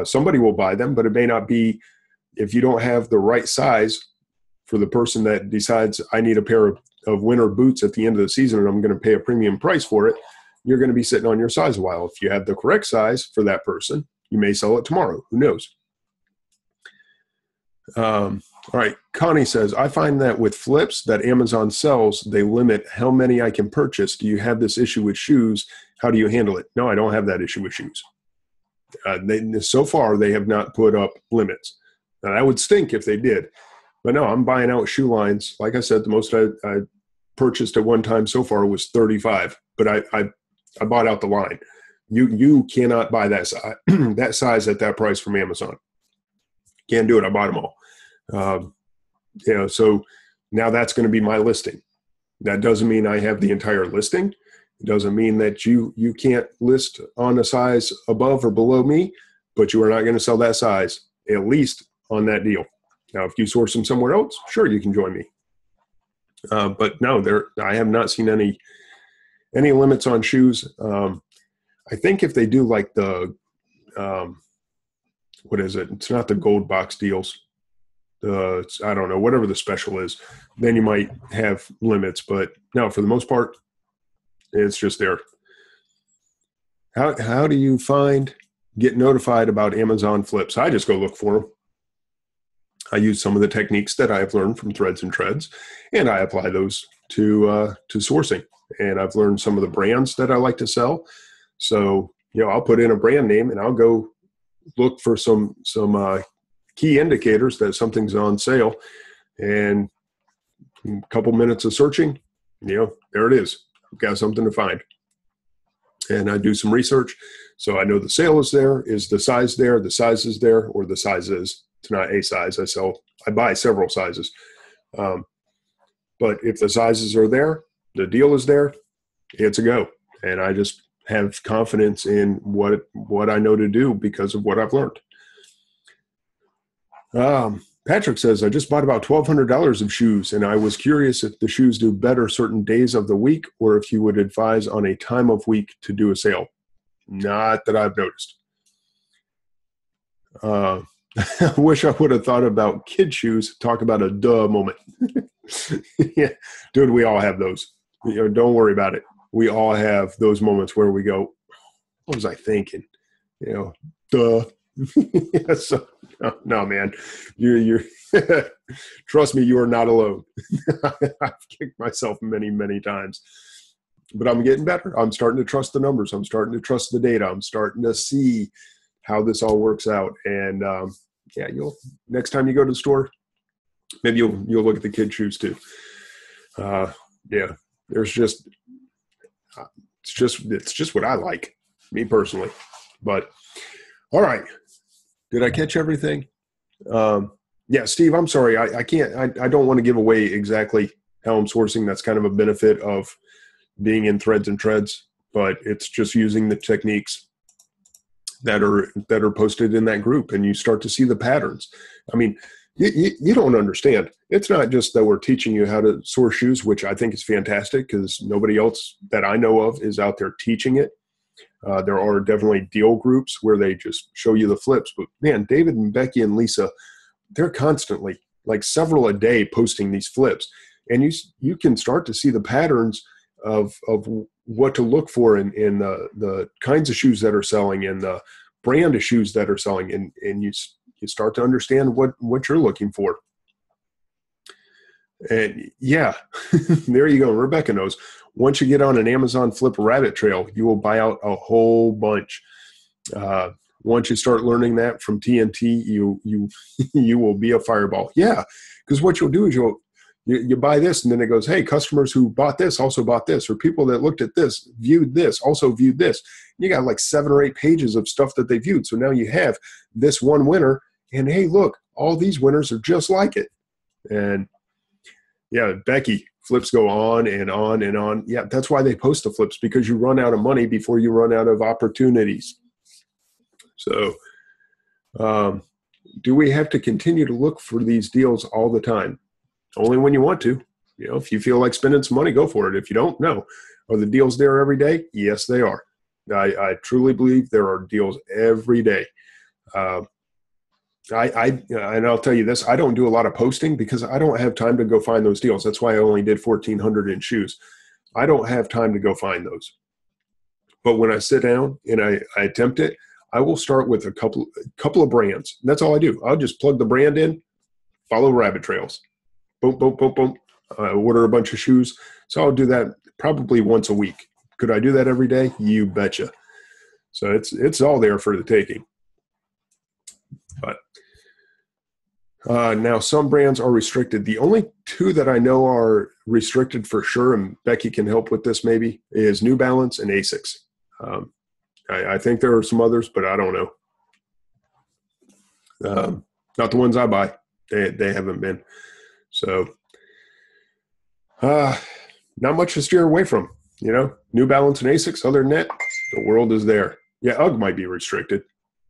Somebody will buy them, but it may not be if you don't have the right size for the person that decides I need a pair of winter boots at the end of the season and I'm going to pay a premium price for it. You're going to be sitting on your size a while. If you have the correct size for that person, you may sell it tomorrow. Who knows? All right. Connie says, I find that with flips that Amazon sells, they limit how many I can purchase. Do you have this issue with shoes? How do you handle it? No, I don't have that issue with shoes. So far, they have not put up limits. Now, that would stink if they did. But no, I'm buying out shoe lines. Like I said, the most I purchased at one time so far was 35. But I bought out the line. You cannot buy that size, that size at that price from Amazon. Can't do it. I bought them all. So now that's going to be my listing. That doesn't mean I have the entire listing. It doesn't mean that you can't list on a size above or below me, but you are not going to sell that size, at least on that deal. Now, if you source them somewhere else, sure, you can join me. But no, I have not seen any limits on shoes. I think if they do like the, what is it? It's not the gold box deals. I don't know, whatever the special is, then you might have limits. But no, for the most part, it's just there. How do you get notified about Amazon flips? I just go look for them. I use some of the techniques that I've learned from Threads and Treads, and I apply those to sourcing. And I've learned some of the brands that I like to sell. So, I'll put in a brand name and I'll go look for some key indicators that something's on sale. And a couple minutes of searching, there it is. I've got something to find. And I do some research. So I know the sale is there. Is the size there? The size is there, or the size is. It's not a size. I buy several sizes. But if the sizes are there, the deal is there, it's a go. And I just have confidence in what I know to do because of what I've learned. Patrick says, I just bought about $1,200 of shoes, and I was curious if the shoes do better certain days of the week, or if you would advise on a time of week to do a sale. Not that I've noticed. I wish I would have thought about kid shoes. Talk about a duh moment. Yeah, dude, we all have those. Don't worry about it. We all have those moments where we go, what was I thinking? Duh. Yeah, so, no, man, you're trust me, you are not alone. I've kicked myself many, many times, but I'm getting better. I'm starting to trust the numbers. I'm starting to trust the data. I'm starting to see how this all works out. And next time you go to the store, maybe you'll look at the kid shoes too. It's just what I like, me personally. But all right, did I catch everything? Yeah, Steve, I'm sorry. I can't. I don't want to give away exactly how I'm sourcing. That's kind of a benefit of being in Threads and Treads, but it's just using the techniques that are posted in that group, and you start to see the patterns. I mean, you don't understand. It's not just that we're teaching you how to source shoes, which I think is fantastic because nobody else that I know of is out there teaching it. There are definitely deal groups where they just show you the flips. But, man, David and Becky and Lisa, they're constantly, like several a day, posting these flips. And you can start to see the patterns of what to look for in the kinds of shoes that are selling and the brand of shoes that are selling. And you start to understand what you're looking for. And, yeah, there you go. Rebecca knows. Once you get on an Amazon flip rabbit trail, you will buy out a whole bunch. Once you start learning that from TNT, you will be a fireball. Yeah, because what you'll do is you buy this, and then it goes, hey, customers who bought this also bought this, or people that looked at this, viewed this, also viewed this. You got like 7 or 8 pages of stuff that they viewed. So now you have this one winner, and hey, look, all these winners are just like it. And yeah, Becky, flips go on and on and on. Yeah, that's why they post the flips, because you run out of money before you run out of opportunities. So do we have to continue to look for these deals all the time? Only when you want to. If you feel like spending some money, go for it. If you don't, no. Are the deals there every day? Yes, they are. I truly believe there are deals every day. And I'll tell you this, I don't do a lot of posting because I don't have time to go find those deals. That's why I only did 1,400 in shoes. I don't have time to go find those. But when I sit down and I attempt it, I will start with a couple of brands. That's all I do. I'll just plug the brand in, follow rabbit trails. Boom, boom, boom, boom. I order a bunch of shoes. So I'll do that probably once a week. Could I do that every day? You betcha. So it's all there for the taking. But now some brands are restricted. The only 2 that I know are restricted for sure, and Becky can help with this maybe, is New Balance and Asics. I think there are some others, but I don't know. Not the ones I buy. They haven't been. So not much to steer away from. New Balance and Asics. Other than that, the world is there. Yeah, UGG might be restricted.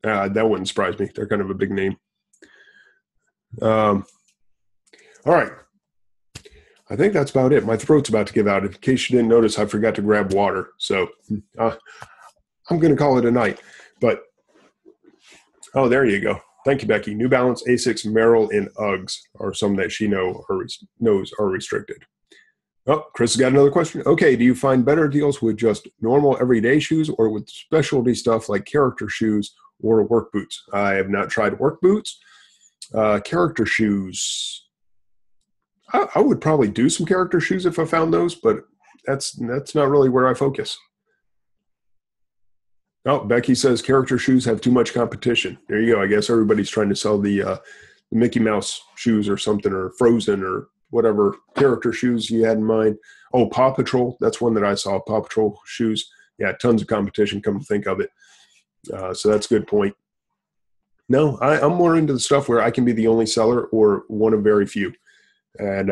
That wouldn't surprise me. They're kind of a big name. All right. I think that's about it. My throat's about to give out. In case you didn't notice, I forgot to grab water. So I'm going to call it a night. But, oh, there you go. Thank you, Becky. New Balance, Asics, Merrell, and Uggs are some that she knows are restricted. Oh, Chris has got another question. Okay, do you find better deals with just normal everyday shoes or with specialty stuff like character shoes or work boots? I have not tried work boots. Character shoes, I would probably do some character shoes if I found those, but that's not really where I focus. Oh, Becky says character shoes have too much competition. There you go. I guess everybody's trying to sell the Mickey Mouse shoes or something, or Frozen or whatever character shoes you had in mind. Oh, Paw Patrol. That's one that I saw. Paw Patrol shoes. Yeah, tons of competition, come to think of it. So that's a good point. No, I'm more into the stuff where I can be the only seller or one of very few. And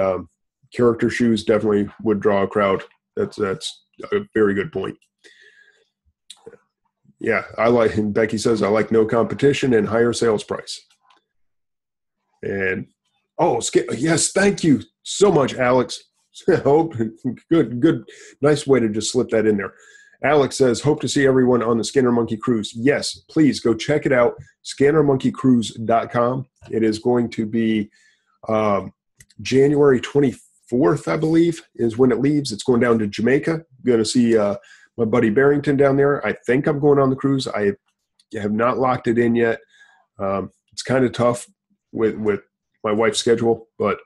character shoes definitely would draw a crowd. That's a very good point. Yeah, and Becky says, I like no competition and higher sales price. And, yes, thank you so much, Alex. Good, nice way to just slip that in there. Alex says, hope to see everyone on the Scanner Monkey Cruise. Yes, please go check it out, scannermonkeycruise.com. It is going to be January 24th, I believe, is when it leaves. It's going down to Jamaica. I'm going to see my buddy Barrington down there. I think I'm going on the cruise. I have not locked it in yet. It's kind of tough with my wife's schedule, but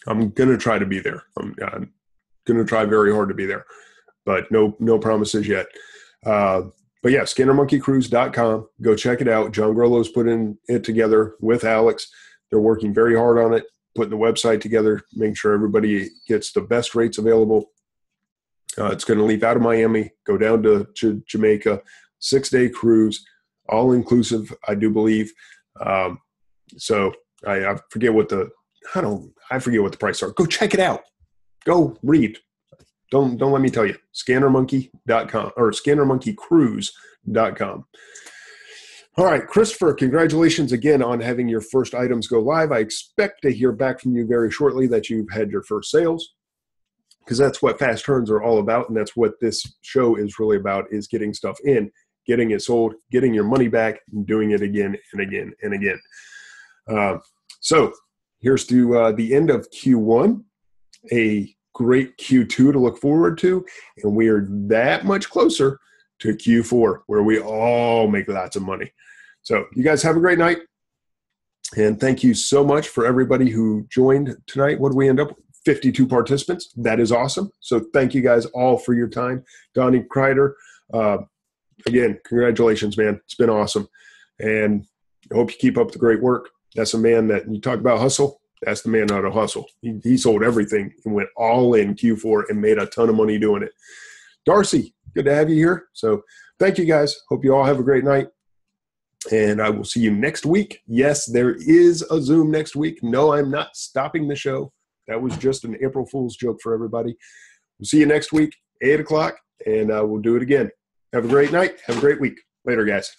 I'm going to try to be there. I'm going to try very hard to be there, but no promises yet. But yeah, scannermonkeycruise.com. Go check it out. John Grollo's putting it together with Alex. They're working very hard on it, putting the website together, making sure everybody gets the best rates available. It's going to leave out of Miami, go down to Jamaica, 6-day cruise, all inclusive, I do believe. So I forget what the prices are. Go check it out. Go read. Don't let me tell you. Scannermonkey.com or scannermonkeycruise.com. All right, Christopher, congratulations again on having your first items go live. I expect to hear back from you very shortly that you've had your first sales, because that's what fast turns are all about, and that's what this show is really about, is getting stuff in, getting it sold, getting your money back, and doing it again and again and again. So here's to the end of Q1, a great Q2 to look forward to, and we are that much closer to Q4, where we all make lots of money. So you guys have a great night, and thank you so much for everybody who joined tonight. What did we end up with? 52 participants. That is awesome. So thank you guys all for your time. Donnie Kreider, again, congratulations, man. It's been awesome. And I hope you keep up the great work. That's a man that you talk about hustle. That's the man how to hustle. He sold everything and went all in Q4 and made a ton of money doing it. Darcy, good to have you here. So thank you guys. Hope you all have a great night. And I will see you next week. Yes, there is a Zoom next week. No, I'm not stopping the show. That was just an April Fool's joke for everybody. We'll see you next week, 8 o'clock, and we'll do it again. Have a great night. Have a great week. Later, guys.